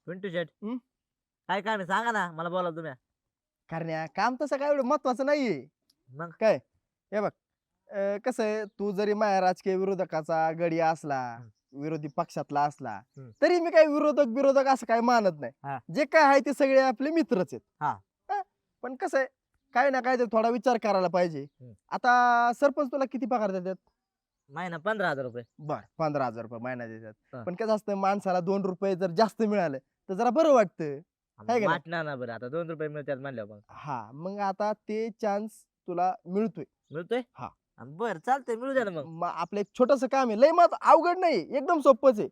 पिंटू शेट हं? काय काम आहे सांगा ना मला बोला तुम्ही. करण्या काम तसं काय एवढं महत्वाचं नाहीये. मग काय हे बघ, कसं आहे, तू जरी माझ्या राजकीय विरोधकाचा गडी असला, हं. विरोधी पक्षातला असला, हं. तरी मी काही विरोधक असं काही मानत हा. नाही. जे काय आहे ते सगळे आपले मित्रच आहेत. हा. हा, पण कसं आहे, काय ना काय तर थोडा विचार करायला पाहिजे. हं. आता सरपंच तुला किती पगार देतात? महिना 15,000 रुपये. बर, 15,000 रुपये महिना देतात. हा. पण कसं असतं, माणसाला 2 रुपये जर जास्त मिळाले तर जरा बरं वाटतं. है का नाही? वाटणार ना बरं आता 2 रुपये मिळतात म्हणल्यावर मग हा, मग आता ते चान्स तुला मिळतोय. मिळतोय. हा. बर चालतंय मिळू द्या ना मग. मग आपलं एक छोटस काम आहे, लय मग अवघड नाही, एकदम सोपंच आहे.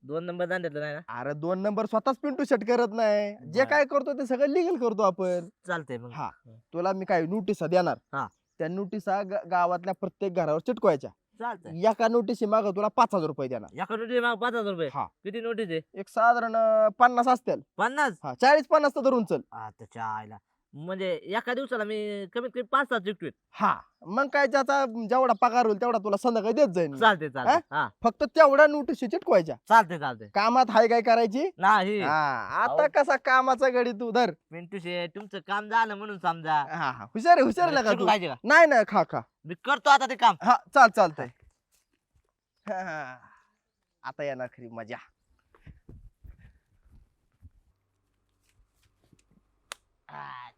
2 नंबर दांड्यातलं नाही ना. अरे 2 नंबर स्वतःच पिंटू शेट करत नाही, जे बर. काय करतो ते सगळं लिगल करतो आपण. चालतंय मग. हा. तुला मी काय नोटिसा देणार. हा. त्या नोटिसा गावातल्या प्रत्येक घरावर चिटकवायच्या. चालतंय. एका नोटिसी माग तुला 5,000 रुपये देणार. एका नोटीस माग 5,000 रुपये. हा. किती नोटीस आहे? एक साधारण 50 असतील. 50. हा, 40-50 तर धरून चल. त्याच्या आईला म्हणजे एका दिवसाला मी कमीत कमी 5-6 चिकटवीत. हा, मग काय ज्याचा जेवढा पगार होईल तेवढा तुला संध्याकाळी देत जाईल मी. चालते चालते. हा फक्त तेवढ्या नोटिसी चिटकवायच्या. चालते चालते. कामात हाय काय करायची. नाही हा, आता अहो. कसा कामाचा गडी तू धर. पिंटू शेट तुमचं काम झालं म्हणून समजा. हा हा, हुशार आहे, हुशार आहे मला का चिकू तू? खायचे का? नाही नाही, खा खा. मी करतो आता ते काम. हा, चालतंय. हा, आता येणार खरी मजा.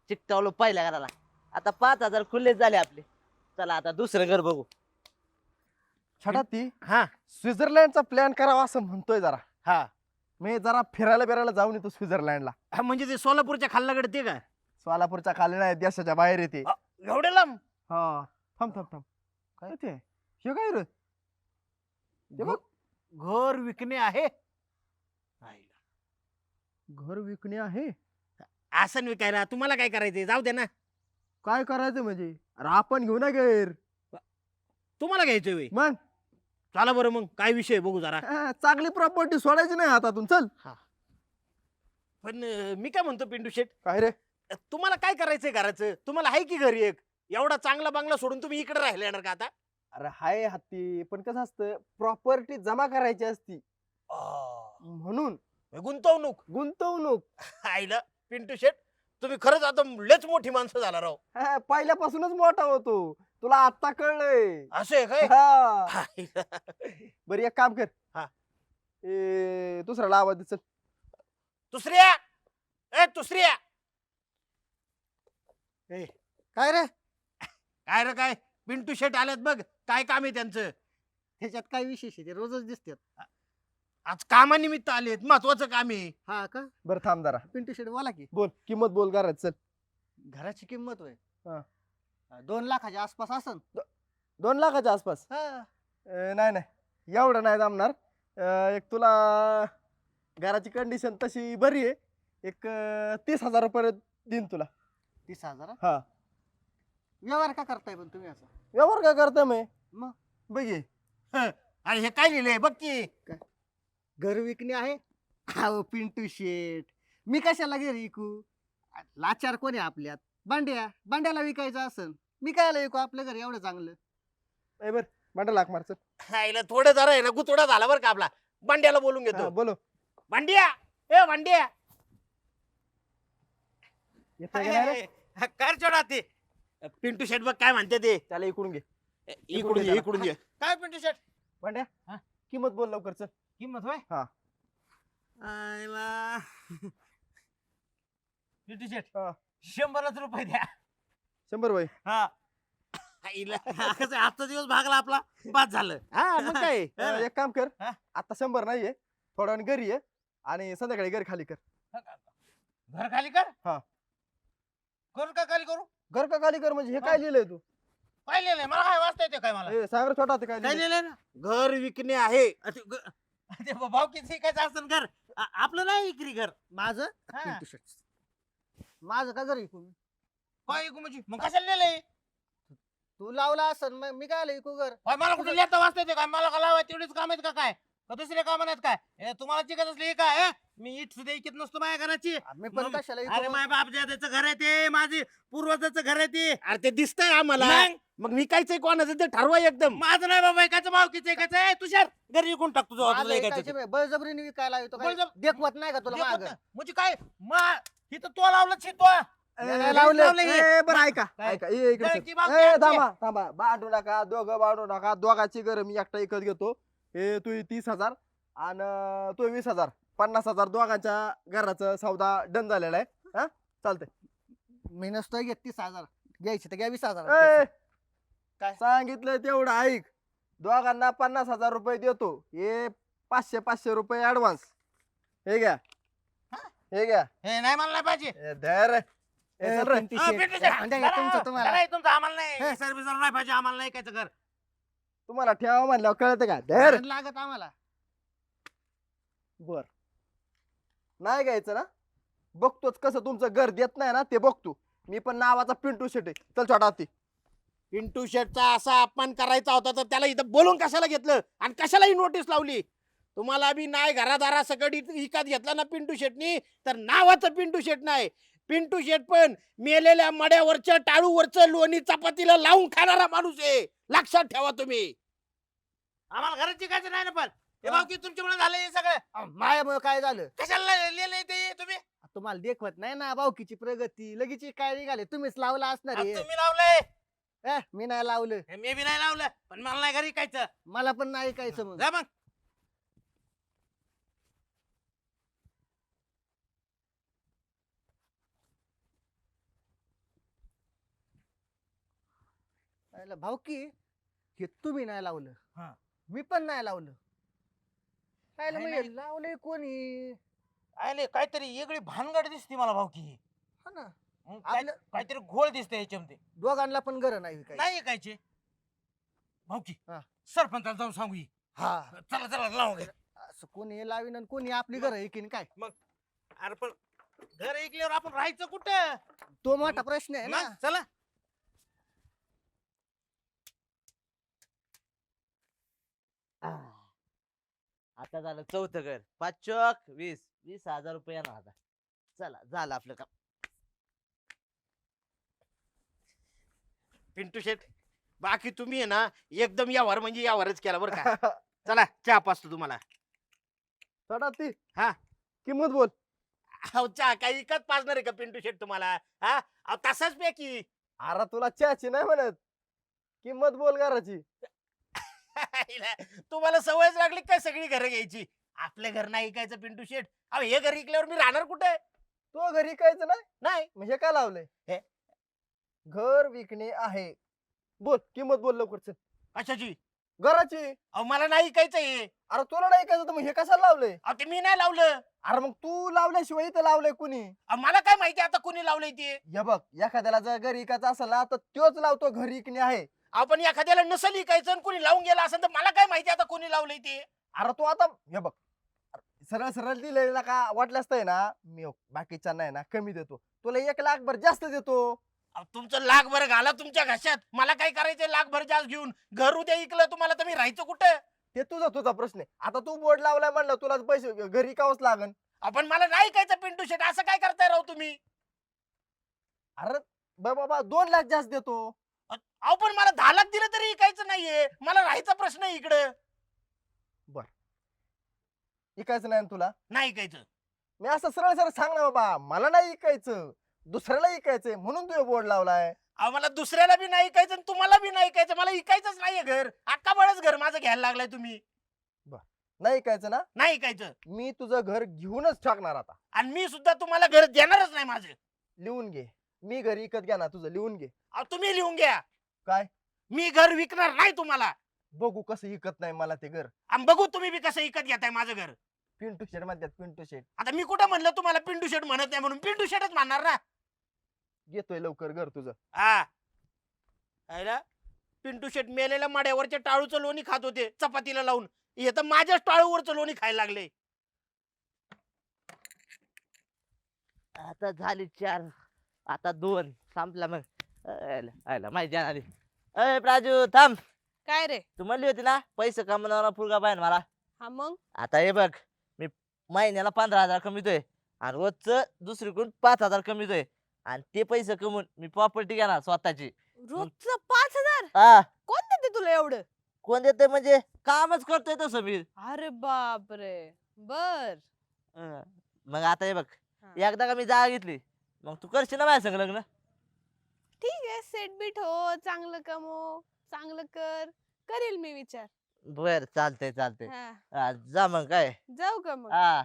चिकटावलो पहिल्या घराला. आता 5,000 खुल्लेच झाले आपले. चला आता दुसरं घर बघू. छटा ती हा स्वित्झर्लंडचा प्लॅन करावा असं म्हणतोय जरा. हा मी जरा फिरायला बिरायला जाऊन येतो स्वित्झर्लंडला. म्हणजे ते सोलापूरच्या खाल्लाकडे ते का सोलापूरच्या खाली नाही, देशाच्या बाहेर येते. एवढे लांब. हा, थांब थांब थांब. काय ते हे काय रे? हे बघ, घर विकणे आहे. घर विकणे आहे. आसन विकायला तुम्हाला काय करायचंय जाऊ दे ना. काय करायचं म्हणजे? अरे आपण घेऊ ना घर. तुम्हाला घ्यायचंय होय? मग चला बरं मग काय विषय बघू जरा. चांगली प्रॉपर्टी सोडायची नाही हातातून. चल. पण मी काय म्हणतो पिंटू शेट, काय रे? तुम्हाला काय करायचंय घराचं? तुम्हाला आहे की घरी एक एवढा चांगला बंगला सोडून तुम्ही इकडे राहिले येणार का आता? अरे हाय हत्ती, पण कसं असतं, प्रॉपर्टी जमा करायची असती म्हणून. गुंतवणूक. गुंतवणूक. आईला पिंटू शेट तुम्ही खरंच आता लेच मोठी माणसं झाला राव. पहिल्यापासूनच मोठा होतो, तुला आता कळलंय. असं आहे काय? हा. आईला. बरं एक काम कर. हा. दुसरा लावा दे, चल. दुसऱ्या दुसऱ्या काय रे? काय रे काय पिंटू शेट आल्यात बघ. काय काम आहे त्यांचं? ह्याच्यात काय विशेष आहे? ते रोजच दिसतात. आज कामानिमित्त आलेत, महत्वाचं काम आहे. हा का? बरं थांब जरा. पिंटू शेट बोला की. बोल, किंमत बोल घरात. चल. घराची किंमत होय हा. 2 लाखाच्या आसपास असन. 2 लाखाच्या आसपास. हा. नाही नाही, एवढं नाही जमणार. एक तुला घराची कंडिशन तशी बरी आहे, एक 30,000 रुपये देईन तुला. 30,000. हा. व्यवहार का करताय पण तुम्ही असा? व्यवहार काय करता मी? मग बघ हे. आणि हे काय लिहिलंय बघ की. घर विकणे आहे. अहो पिंटू शेट, मी कशाला घर विकू? लाचार कोणी आपल्यात? बांड्याला विकायचं असन, मी कायला विकू आपलं घर एवढं चांगलं? बर, भांडा लाख मार. चल. आईला थोडं जरा आहे ना गुतोडा झाला बरं का आपला. भांड्याला बोलून हा, घेतो. बोलो. भांड्या भांड्या येतंय का नाही रे? कर चोडा ते. पिंटू शेट बघ काय म्हणते ते. त्याला इकडून घे. इकडून घे इकडून घे. काय पिंटू शेट? भांड्या, हा? किंमत बोल लवकर. चल. किंमत होय? हा. आईला पिंटू शेट हा. 100च रुपये द्या. 100 वय. हा. आईला कसं आहे, आजचा दिवस भागला आपला. बाद झालं. हा, मग काय. एक काम कर. हा? आता 100 नाहीये, थोड्या वेळाने घरी ये आणि संध्याकाळी घर खाली कर. घर खाली कर. हा. करू का खाली करू? घर का खाली कर म्हणजे हे काय लिहिलंय तू? काय लिहिलंय मला काय वाचता येते काय मला? सागर छोटा ते काय काय लिहिलंय? लिहिलंय ना? घर विकणे आहे. ते भाऊ किती विकायचं असतं घर. आपलं नाही विक्री घर. माझं? हा. पिंटू शेट, माझं का घर विकू? काय विकू म्हणजे मग कशाला लिहिलंय? तू लावला असन, मग मी काय विकू घर? मला कुठे लिहिता वाचता येते काय? मला का लावाय तेवढेच काम आहेत का काय? का दुसरे काम नाहीत काय तुम्हाला चिकत असली काय मी इट सुद्धा इकत नसतो माझ्या घराची मी पण कशाला अरे विकू? माझ्या बाप ज्याचं घर आहे ते माझे पूर्वजाचं घर आहे ते अरे ते दिसतंय आम्हाला मग? मग विकायचंय कोणाचं ते ठरवा एकदम. माझं नाही बाबा एकाचं मावकीचं एकाचं आहे तुषार घरी विकून टाकतो तुझं माझं एकाचं ऐकायचं बे, बळजबरीने विकायला येतो काय? बळजब- देखवत नाही का तुला देखवत माग नाही. म्हणजे काय इथं तो लावलं तो याला लावलं. बरं ऐका काय? ऐका ये इकडे जळकी सर. बाप ए, द्यायची. थांबा थांबा भांडू नका दोघं भांडू नका दोघाची घर मी एकटा इकत घेतो हे तू 30,000 आणि तू 20,000 50,000 दोघांच्या घराचा सौदा डन झालेला आहे हा चालतंय मी नसतोय घेत 30,000 घ्यायची तर घ्या 20,000 ए, काय? सांगितलं तेवढं ऐक दोघांना 50,000 रुपये देतो हे 500 रुपये ऍडव्हान्स हे घ्या हे घ्या हे नाही मला नाही पाहिजे हे धर हे चल रे. पिंटू शेट. पिंटू शेट, भांड्या जरा- घ्या तुमचं तुम्हाला. जरा हे तुमचं आम्हाला नाही सर्व्हिस नाही पाहिजे आम्हाला नाही कायचं घर तुम्हाला ठेवा म्हणल्यावर कळतं का धर भांड लागत आम्हाला बर नाही घ्यायचं ना बघतोच कसं तुमचं घर देत नाही ना ते बघतो मी पण नावाचा पिंटू शेट आहे चल छोटा हत्ती पिंटू शेटचा असा अपमान करायचा होता तर त्याला इथं बोलून कशाला घेतलं आणि कशाला ही नोटीस लावली. तुम्हाला बी नाही घरादारा सकट विकत घेतला ना पिंटू शेटनी तर नावाचं पिंटू शेट नाही. पिंटू शेट पण मेलेल्या मड्यावरच्या टाळूवरचं लोणी चपातीला लावून खाणारा माणूस आहे. लक्षात ठेवा तुम्ही. आम्हाला घरात शिकायचं नाही ना पण हे भाऊ की तुमच्यामुळे झालं हे सगळं मायामुळे काय झालं कशाला लिहिलंय ते तुम्ही तुम्हाला देखवत नाही ना भाऊकीची प्रगती लगेच काय निघाले तुम्हीच लावला असणार आता आहे. तुम्ही लावलंय मी नाही लावलं हे मी बी नाही लावलं पण मला नाही घरी कायचं मला पण नाही ऐकायचं मग जा मग भाऊकी हे तुम्ही नाही लावलं हा. मी पण नाही लावलं काय नाही, म्हणजे नाही. लावलंय कोणी आले काहीतरी वेगळी भानगड दिसते मला भाऊ की हा ना काय- काहीतरी घोळ दिसते याच्यामध्ये दोघांना पण घर नाही विकायचं. नाही कायचे भाऊ की हा. सरपंचाला जाऊन सांगू ही. हा चला चला लावू घे. असं कोणी लावीन आणि कोणी आपली घर ऐकीन काय अरे पण घर ऐकल्यावर आपण राहायचं कुठं तो मोठा प्रश्न आहे ना मग चला आता झालं चौथं घर 5 चौक 20,000 रुपये येणार आता. चला झालं आपलं काम. पिंटू शेट बाकी तुम्ही आहे ना एकदम यावर म्हणजे यावरच केला बरं का. चला चहा पाचतो तुम्हाला. छोटा हत्ती हा. किंमत बोल अहो चहा काही इकत पाजणार आहे का पिंटू शेट तुम्हाला. हा अहो तसाच पैकी अरे तुला चहाची नाही म्हणत किंमत बोल घराची तुम्हाला सवयच लागली काय सगळी घरं घ्यायची. आपलं घर नाही ऐकायचं पिंटू शेट. अहो हे घर ऐकल्यावर मी राहणार कुठे. तो घरी कायचं नाही नाही मग हे का लावलंय हे? घर विकणे आहे बोल किंमत बोल लवकर चल कशाची. घराची अहो मला नाही ऐकायचं हे. अरे तुला नाही ऐकायचं तर मग हे कशाला लावलंय अहो ते मी नाही लावलं. अरे मग तू लावल्याशिवाय इथं लावलंय कुणी अहो मला काय माहिती आता कुणी लावलंय ते. हे बघ एखाद्याला जर घर इकायचं असेल ना तर तोच लावतो घर इकणे आहे आपण एखाद्याला नसल ऐकायचं आणि कुणी लावून गेला असेल तर मला काय माहिती आता कुणी लावलंय ते. अरे तू आता हे बघ सरळ सरळ दिलेला का वाटल्यास तर आहे ना मी बाकीच्या नाही ना कमी देतो तुला 1 लाख भर जास्त देतो अहो, तुमचं लाखभर घाला तुमच्या घशात. मला काय करायचंय लाखभर जास्त घेऊन. घर उद्या ऐकलं तुम्हाला तर मी राहायचं कुठं. ते तुझा प्रश्न आहे आता तू बोर्ड लावलाय म्हणलं तुला पैसे घरी कावच लागन आपण मला नाही ऐकायचं पिंटू शेट. असं काय करताय राव तुम्ही. अरे बाबा 2 लाख जास्त देतो अहो पण मला 10 लाख दिलं तरी ऐकायचं नाहीये. मला राहायचा प्रश्न आहे इकडं. इकायचं नाही ना तुला नाही ऐकायचं. मी असं सरळ सरळ सांग ना बाबा मला नाही इकायचं दुसऱ्याला इकायचंय म्हणून तू बोर्ड लावलाय अहो मला दुसऱ्याला बी नाही ऐकायचं आणि तुम्हाला बी नाही ऐकायचं. मला ऐकायचंच नाहीये घर. अक्का बळच घर माझं घ्यायला लागलाय तुम्ही. नाही इकायचं ना नाही ऐकायचं. मी तुझं घर घेऊनच टाकणार आता आणि मी सुद्धा तुम्हाला घर देणारच नाही माझं. लिहून घे मी घर इकत घ्या ना तुझं लिहून घे अहो तुम्ही लिहून घ्या. काय? मी घर विकणार नाही तुम्हाला. बघू कसं इकत नाही मला ते घर आणि बघू तुम्ही बी कसं विकत घेताय माझं घर. पिंटू शेट म्हणतात पिंटू शेट आता मी कुठं म्हणलं तुम्हाला पिंटू शेट म्हणत नाही म्हणून पिंटू शेटच म्हणणार ना. घेतोय लवकर घर तुझं हा आयला पिंटू शेट मेलेल्या माड्यावरच्या टाळूचं लोणी खात होते चपातीला लावून. हे तर माझ्याच टाळूवरचं लोणी खायला लागले. आता झाली 4 आता 2 संपला मग. आयला माहिती आली. अय प्राजू थांब. काय रे तू म्हणली होती ना पैसे कमवणारा फुलगा पाहिजे मला. हा मग आता हे बघ, मी महिन्याला 15,000 कमीतोय आणि रोजचं दुसरीकडून 5,000 कमीतोय आणि ते पैसे कमवून मी प्रॉपर्टी घेणार स्वतःची. रोजचं 5,000 हा, कोण देते तुला एवढं? कोण देते म्हणजे कामच करतोय तसं मी. अरे बापरे. बर. मग आता हे बघ, हा. एकदा का मी जागा घेतली मग तू करशील ना माझ्या संग लग्न? ठीक आहे, सेट बीट हो, चांगलं कमव, चांगलं कर, करेल मी विचार. बर, चालतंय चालतंय. हा, जा मग काय. जाऊ का मग? हा,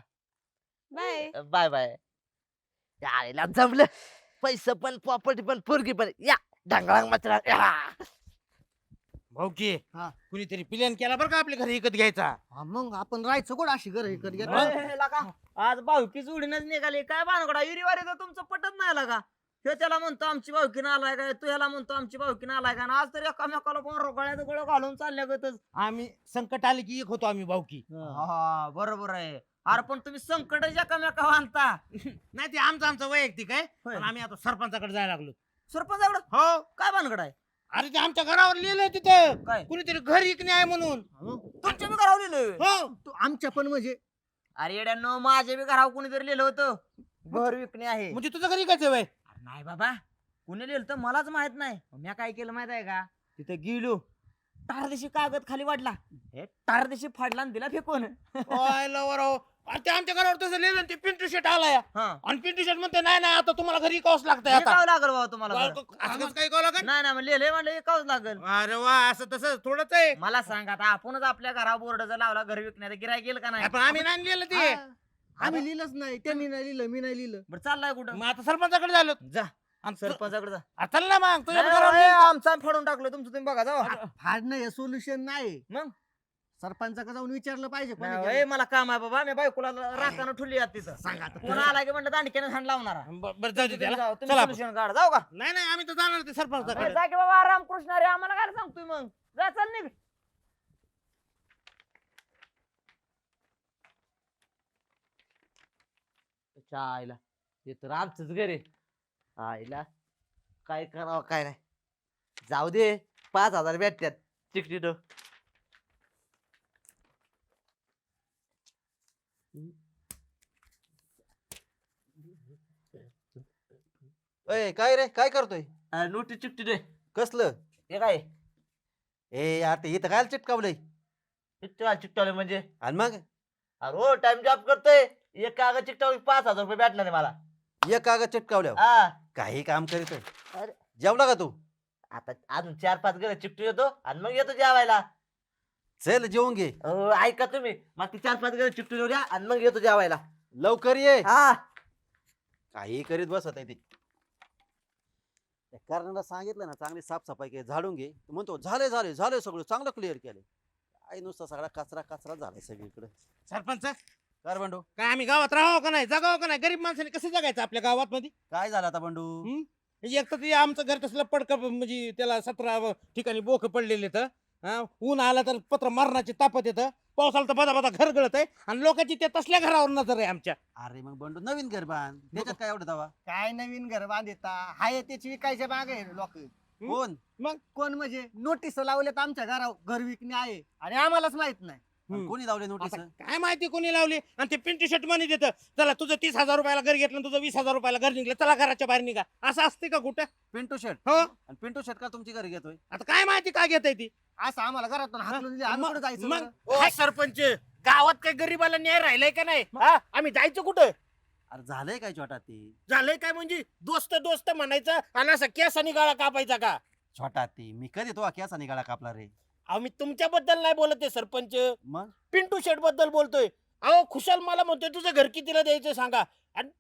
बाय. Bye bye. यायला जमलं, पैसे पण प्रॉपर्टी पण पोरगी पण. या ढंगळांग मचला. भाऊ की हा. कुणीतरी प्लॅन केला बरं का आपल्या घरी विकत घ्यायचा. हा, मग आपण राहायचं कुठं अशी घर इकत घेत आज भाऊकी जोडीनच निघाली काय भानगडा इरीवारीचं तुमचं पटत नाही आला का? ह्यो त्याला म्हणतो आमची भाऊकीनं आलाय काय, तू ह्याला म्हणतो आमची भाऊकीनं आलाय का, आणि आज तर एकामेकाला गळ्यात गळ घालून चालल्यागतच. आम्ही संकट आले की एक होतो आम्ही भाऊकी. हा बरोबर आहे. अरे पण तुम्ही संकट एकामेका आणता. नाही ते आमचं आमचं वैयक्तिक आहे, होय. पण आम्ही आता सरपंचाकडे जायला लागलो. सरपंचाकडं हो, काय भानगड आहे? अरे ते आमच्या घरावर लिहिलंय तिथं काय कुणीतरी घर विकणे आहे म्हणून. तुमच्या बी घरावर लिहिलं? हो, आमच्या पण म्हणजे अरे येड्यानो, माझ्या बी घरावर कोणीतरी लिहिलं होतं घर विकणे आहे. म्हणजे तुझं घर विकायचं वय. अरे नाही बाबा, कुणी लिहिलं तर मलाच माहित नाही. मी काय केलं माहित आहे का, तिथे गेलो, टारदेशी कागद खाली वाढला, हे टारदेशी फाडला आणि दिला फेकून. अरे ते आमच्या घरावर तसं लिहिलं ते पिंटू शेट आलाय हा, आणि पिंटू शेट म्हणते नाही नाही आता तुम्हाला घरी विकावंच लागतंय आता. विकावं लागल बाबा तुम्हाला घर. असं कसं काय विकावं लागेल? नाही नाही लिहिलंय म्हणलं विकावंच लागल. अरे वा, असं तसं थोडंच आहे. मला सांग आता, आपणच आपल्या घरावर बोर्ड जर लावला घर विकण्याचा, गिराय गेलं का नाही? पण आम्ही नाही लिहिलं ते. हा, आम्ही लिहिलंच नाही, त्यांनी नाही लिहिलं, मी नाही लिहिलं. बरं चाललाय कुठं? मग आता सरपंचाकडे झालो. जा आणि सरपंचाकडे जा. चल ना मग तुझ्या नाही, घरावर नाही, लिहिलं. आमचं आम्ही फाडून टाकलं, तुमचं तुम्ही बघा जाऊ. फाडणं हे सोल्युशन नाही. मग? सरपंचाकडे जाऊन विचारलं पाहिजे कोणी नाही, केलं. ए, मला काम आहे बाबा, मी बायकोला राखानं ठुली आहे तिथं. सांगा आता. कोण आला की म्हणलं दांडक्यानं हाण लावणारा. बरं जाऊ दे त्याला. जाऊ, तुम्ही चला आपण. solution काढा. जाऊ का? नाही नाही आम्ही तर जाणार ते सरपंचाकडे. जा की बाबा रामकृष्ण अरे, आम्हाला काय सांगतोय मग? जा चल निघ. आईला हे तर आमचंच घर आहे. आईला काय करावं काय नाही. जाऊ दे, 5,000 भेटतात तिकीट. ए काय रे, काय करतोय? नोटीस चिकटी दे. कसलं? हे काय ए यार, ते इथं काय चिटकावलंय? चिकटवले म्हणजे? आणि मग अरे हो, टाइम जॉब करतोय. एक कागद चिकटवली 5,000 रुपये भेटणार आहे मला. एक कागद चिटकावल्या हा, काही काम करीत अरे. जेवला का तू? आता अजून 4-5 घर चिकटू येतो आणि मग येतो जेवायला. चल जेवून घे. ऐका तुम्ही, मग ती 4-5 घर चिकटू येऊ द्या आणि मग येतो जेवायला. लवकर ये. हा, काही करीत बसत आहे ते. करण्याला सांगितलं ना चांगली साफसफाई केली, झाडून घे. तो म्हणतो झाले झाले झाले सगळं चांगलं क्लिअर केलं. काय नुसता सगळा कचरा कचरा झालाय सगळीकडे. सरपंच कर बंडू, काय आम्ही गावात राहावं का नाही, जगावं का नाही? गरीब माणसाने कसं जगायचं आपल्या गावात मध्ये? काय झालं आता बंडू? एक तर ते आमचं घर तसलं पडकं म्हणजे त्याला 17 ठिकाणी बोख पडलेले तर ऊन आला तर पत्र मरणाची तापत येतं, पाऊस आला तर बदा बदा घर गळत आहे आणि लोकांची त्या तसल्या घरावर नजर आहे आमच्या. अरे मग बंडू नवीन घर बांध, त्याच्यात काय एवढं दावा? काय नवीन घर बांधता हाय त्याची विकायच्या मागे लोक. कोण? कोण म्हणजे नोटीस लावल्यात आमच्या घरावर घर विकणे आहे आणि आम्हालाच माहित नाही. आणि कोणी लावले नोटीस? आता काय माहिती कोणी लावली? आणि ते पिंटू शर्ट मनी देतं, चला तुझं 30,000 रुपयाला घर घेतलं आणि तुझं 20,000 रुपयाला घर निघलं, चला घराच्या बाहेर निघा. असं असते का कुठं? पिंटू शर्ट. हो, आणि पिंटू शर्ट का तुमची घरी घेतोय? आता काय माहिती काय घेत ती? असं आम्हाला घरातून हाकलून दिले, आम्ही कुठं जायचं मग बरं? काय सरपंच, गावात काही गरीबाला न्याय राहिलाय का नाही? आम्ही जायचं कुठं? अरे झालंय काय छोटा ते? झालंय काय म्हणजे दोस्त दोस्त म्हणायचं आणि असं केसानी गाळा कापायचा का? छोटा ते मी कधी तो केसा निघाला कापला रे? आम्ही तुमच्याबद्दल नाही बोलत आहे सरपंच, मग पिंटू शेट बद्दल बोलतोय. अहो खुशाल मला म्हणतोय तुझं घर कितीला द्यायचं सांगा, आणि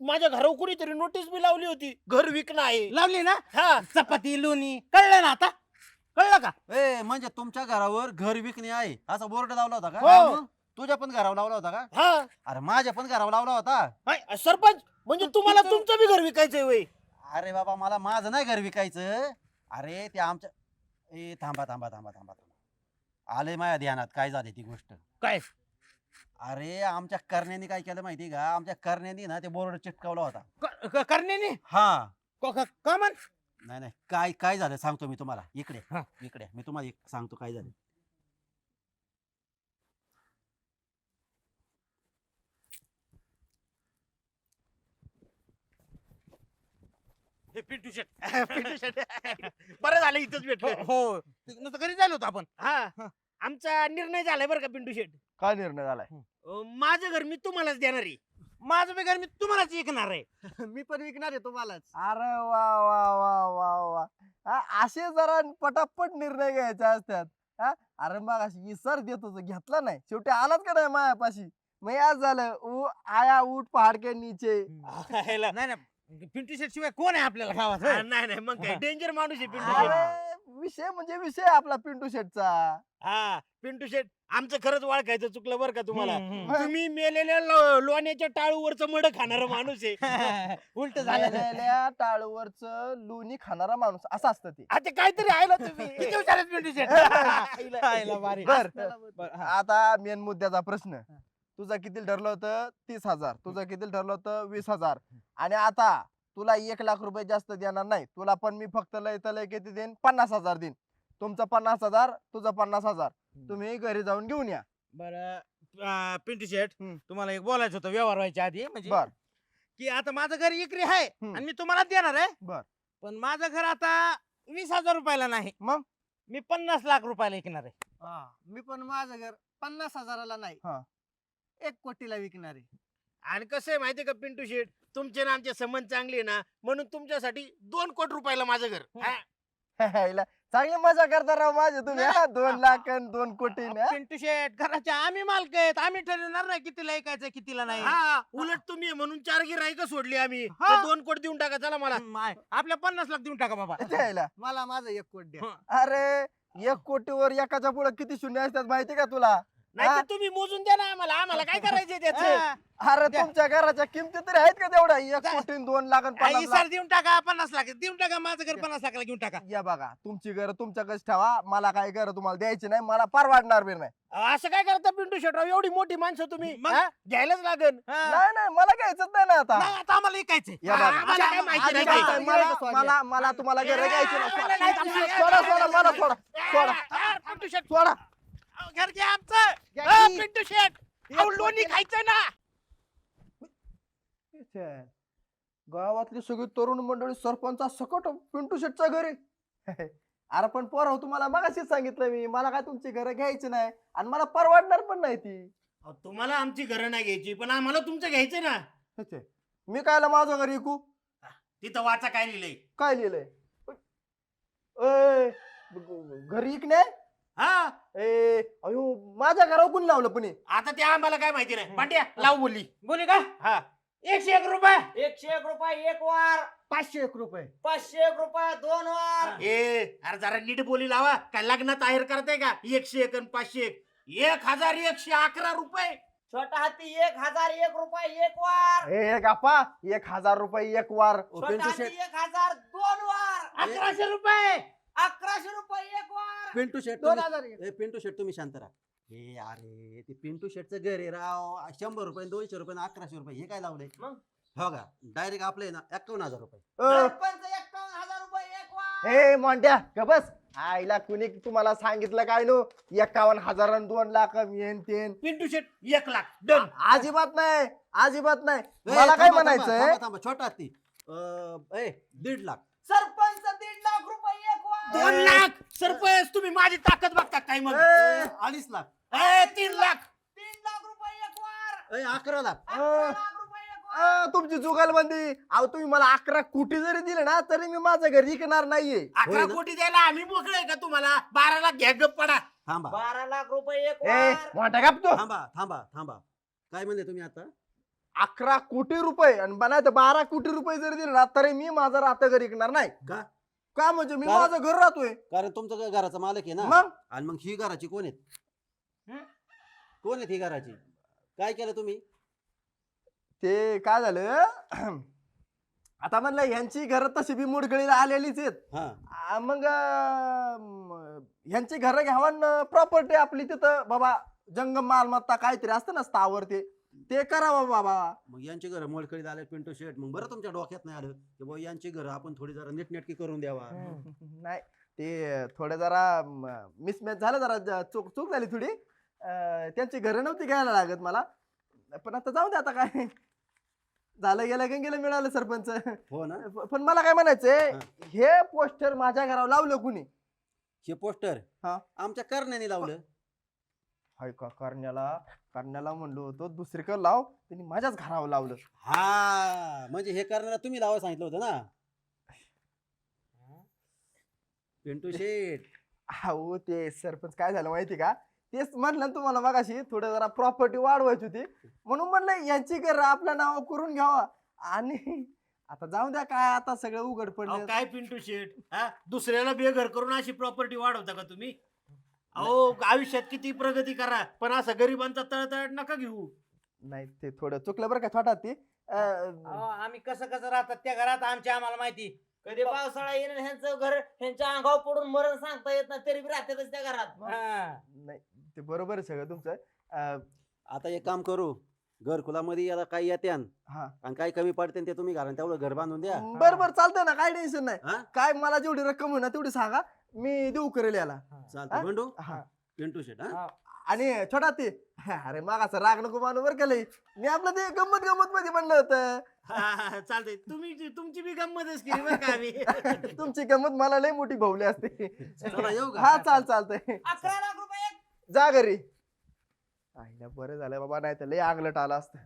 माझ्या घरावर कुणीतरी नोटीस बी लावली होती, घर विकणं आहे. लावली ना? हा, चपाती लोणी कळलं ना आता? कळलं का? ए म्हणजे तुमच्या घरावर घर विकणे आहे असा बोर्ड लावला होता का? हो. मग तुझ्या पण घरावर लावला होता का? हा. अरे माझ्या पण घरावर लावला होता. हाय, सरपंच म्हणजे तुम्हाला तुमचं बी घर विकायचंय वय? अरे बाबा मला माझं नाही घर विकायचं. अरे ते आमच्या ए थांबा थांबा थांबा थांबा थांबा, आले माझ्या ध्यानात काय झाली ती गोष्ट. काय? अरे आमच्या करण्याने काय केलं माहिती का? आमच्या करण्याने ना ते बोर्ड चिटकावला होता. करण्याने? हा. का म्हण? नाही नाही काय काय झालं सांगतो मी तुम्हाला. इकडे हा. इकडे मी तुम्हाला सांगतो काय झालं. पिंटू शेट पिंटू शेट बरं झालं इथंच भेटलं हो नसतं घरी जायला होतो आपण हा आमचा निर्णय झालाय बरं का पिंटू शेट. काय निर्णय झालाय? माझं घर मी तुम्हालाच देणार आहे. माझं बेकार मी तुम्हालाच ऐकणार आहे. मी पण विकणार आहे तुम्हालाच. अरे वा वा वा वा वा असे जरा पटापट निर्णय घ्यायचे असतात. अरे मग अशी इसर देत होतो घेतला नाही, शेवटी आलाच का नाही मायापाशी. मग आज झालं आया उठ पहाड के नीचे. नाही नाही पिंटू शेट शिवाय कोण आहे आपल्याला गावात हा, नाही मग काय डेंजर माणूस आहे पिंटू शेट. अरे विषय म्हणजे विषय आपला पिंटू शेटचा. हा पिंटू शेट आमचं खरंच ओळखायचं चुकलं बरं का तुम्हाला. तुम्ही मेलेल्या लोण्याच्या टाळूवरचं मड खाणारा माणूस आहे. उलट झालं मेलेल्या टाळूवरच लोणी खाणारा माणूस असं असतं ते. आता काहीतरी आहे ना तुम्ही. किती हुशार आहेत पिंटू शेट. आईला भारी. बर बरं, हा. आता मेन मुद्द्याचा प्रश्न. तुझं किती ठरलं होतं? 30,000. तुझं किती ठरलं होतं? 20,000. आणि आता तुला 1 लाख रुपये जास्त देणार नाही. तुला पण मी फक्त लय तर लय किती देईन? 50,000 देईन. तुमचं 50,000, तुझं 50,000. तुम्ही घरी जाऊन घेऊन या. बरं पिंटू शेट हम्म. तुम्हाला एक बोलायचं होतं व्यवहार व्हायच्या आधी म्हणजे बर की आता माझं घर इकरी आहे हम्म. आणि मी तुम्हाला देणार आहे. बर. पण माझं घर आता 20,000 रुपयाला नाही, मग? मी 50 लाख रुपयाला विकणार आहे. मी पण माझं घर 50,000ला नाही, हा. 1 कोटीला विकणार आहे. आणि कसं आहे माहितीये का पिंटू शेट, तुमचे ना आमचे संबंध चांगले आहे ना, म्हणून तुमच्यासाठी 2 कोटी रुपयाला माझं घर. हा. हायला, चांगली मजा करता राव माझे तुम्ही. 2 लाख आणि 2 कोटी ना. पिंटू शेट घराचे आम्ही मालक आहेत, आम्ही ठरवणार नाही कितीला ऐकायचं कितीला नाही. हा उलट तुम्ही आहे म्हणून 4 गिराईक सोडली आम्ही. हा. 2 कोटी देऊन टाका चला मला. आपल्या 50 लाख देऊन टाका बाबा. हायला. मला माझं 1 कोटी द्या. अरे 1 कोटीवर एकाच्या पुढे किती शून्य असतात माहिती का तुला? नाही तर हा. तुम्ही मोजून द्या ना आम्हाला. आम्हाला काय करायचंय त्याचं. हा. अरे द्या. तुमच्या घराच्या किमती तरी आहेत का तेवढ्या? 1 कोटी आणि 2 लाख आणि 50 लाख. सर देऊन टाका 50 लाख देऊन टाका, माझं घर 50 लाखाला घेऊन टाका. या बघा, तुमची घर तुमच्याकडेच ठेवा. मला काय घर तुम्हाला द्यायची नाही, मला परवडणार बी नाही. असं काय करता पिंटू शेटराव? एवढी मोठी माणसं तुम्ही. मग? हा? घ्यायलाच लागन. हा. नाही मला घ्यायचंच नाही ना आता. नाही, आता आम्हाला ऐकायचंय. या बघा. आम्हाला काय माहिती आधी नाही काय काय. मला तुम्हाला घर घ्यायची नाही. नाही, नाही, सोडा मला सोडा. पिंटू शेट सोडा. घर घ्या आमचं. घ्या अ, की. पिंटू शेट अहो, लोणी खायचं ना. गावातली सगळी तरुण मंडळी सरपंचा सकट पिंटू शेटच्या घरी. अरे पण पोरं तुम्हाला मगाशीच सांगितलं मी, मला काय तुमची घर घ्यायची नाही आणि मला परवडणार पण नाही ती. अहो, तुम्हाला आमची घरं नाही घ्यायची, पण आम्हाला तुमचं घ्यायचं ना. मी कायला माझं घर विकू? तिथं वाचा काय लिहिलंय. काय लिहिलंय? घर विकणे? हा ए अयो, माझ्या घरावर कोणी लावलं पण हे? आता ते आम्हाला काय माहिती नाही. पांड्या लाव बोलली. बोली का हा 101 रुपये. 101 रुपये 1 वार, 501 रुपये. 501 रुपये 2 वार. अरे जरा नीट बोली लावा. काय लग्नात आहेर करताय का? 101 आणि 501 1111 रुपये. छोटा हाती 1001 रुपये 1 वार. ए गप्पा, 1,000 रुपये 1 वार. छोटा हाती 1000 2 वार. 1100 रुपये. 1100 रुपये 1 वार. पिंटू शेट 2000 ए पिंटू शेट तुम्ही शांत राहा. हे अरे ते पिंटू शेटचं घर आहे राव. 100 रुपये 200 रुपये 1100 रुपये हे काय लावलंय? मग? हो का डायरेक्ट आपले ना 51,000 रुपये. सरपंच 51,000 रुपये 1 वार. ए मोंड्या ग बस. आईला कुणी तुम्हाला सांगितलं काय नो? 51,000 आणि 2 लाख येन तेन. पिंटू शेट 1 लाख डन. अजिबात नाही, अजिबात नाही. ए, मला काय थांबा, म्हणायचंय? थांबा, थांबा, छोटा हत्ती 1.5 लाख. सरपंच 1.5 लाख रुपये 1 वार. 2 लाख. सरपंच तुम्ही माझी ताकद बघता काय मग? 2.5 लाख. 3 लाख. 3 लाख रुपये 1 वार. 11 लाख. 11 लाख रुपये 1 वार. तुमची जुगालबंदी. अहो तुम्ही मला 11 कोटी जरी दिले ना तरी मी माझं घर विकणार नाहीये. 11 होय ना? कोटी द्यायला आम्ही मोकळे का तुम्हाला? 12 लाख घ्या गप पडा. थांबा 12 लाख रुपये 1 ए वार. मोठा गप तू. थांबा काय म्हणले तुम्ही आता? 11 कोटी रुपये आणि बना 12 कोटी रुपये जरी दिले ना तरी मी माझं राहतं घर विकणार नाही. का? का म्हणजे मी कारण- माझं घर राहतोय. कारण तुमचं घराचा मालक आहे ना. मग आणि मग ही घराची कोण आहेत? कोण आहेत ही घराची? काय केलं तुम्ही? ते काय झालं आता म्हणलं ह्यांची घर तशी बी मुडगळीला आलेलीच आहेत. हा मग ह्यांची घर घ्यावं प्रॉपर्टी आपली तिथं बाबा जंगम मालमत्ता काहीतरी असतं ना स्थावर ते करावं बाबा. मग यांची घरं मोडकळीत आले पिंटू शेट. मग बरं तुमच्या डोक्यात नाही आलं की बाबा यांची घरं आपण थोडी जरा नीटनेटकी करून द्यावा. नाही ते थोडं जरा मिसमॅच झालं, जरा चूक झाली थोडी. त्यांची घरं नव्हती घ्यायला लागत मला. पण आता जाऊ दे आता काय. झालं गेलं गेलं मिळालं सरपंच. हो ना. पण मला काय म्हणायचंय, हे पोस्टर माझ्या घरावर लावलं कुणी? हे पोस्टर हा. आमच्या करण्याने लावलं. हाय का करण्याला म्हणलो होतो दुसरीकडे लाव, त्यांनी माझ्याच घरावर लावलं. हा म्हणजे हे करण्याला तुम्ही लावा सांगितलं होतं ना पिंटू शेट. हो ते सरपंच काय झालं माहिती का, तेच म्हणलं ना तुम्हाला मगाशी, थोडं जरा प्रॉपर्टी वाढवायची होती म्हणून म्हणलं यांची घर आपल्या नाव करून घ्यावा. आणि आता जाऊ द्या, काय आता सगळं उघड अहो, पडलं. काय पिंटू शेट, हा दुसऱ्याला बेघर करून अशी प्रॉपर्टी वाढवता का तुम्ही? अहो आयुष्यात किती प्रगती करा, पण असं गरिबांचा तळतळ नका घेऊ. नाही ते थोडं चुकलं बरं का छोटा ते. अहो, आम्ही कसं कसं राहतात त्या घरात आम्हाला माहिती. कधी पावसाळा येईल ह्यांचं घर ह्यांच्या अंगावर पडून मरण सांगता येत नाही, तरी बी राहतातच त्या घरात. हा. नाही ते बरोबर आहे सगळं तुमचं. आता एक काम करू, घरकुलामध्ये याला काही येत्यान हा आणि काही कमी पडते ते तुम्ही घाला, तेवढं घर बांधून द्या. बरोबर चालतंय ना, काय टेन्शन हा? नाही. काय मला जेवढी रक्कम होईल ना तेवढी सांगा, मी देऊ करेल याला. चालतं बंडू. हा. पिंटू शेट हा. आणि छोटा ते, अरे मागाचा राग नको मानू बरं का लई. मी आपलं ते गंमत मध्ये म्हणलं होतं. चालतंय, तुमची बी गंमतच केली बरं का आम्ही. तुमची गंमत मला लई मोठी भवली असते. चला येऊ का? हा चालतंय. 11 लाख रुपये जा घरी. आईला बरं झालं बाबा, नाही तर लई आगलट आला असतं.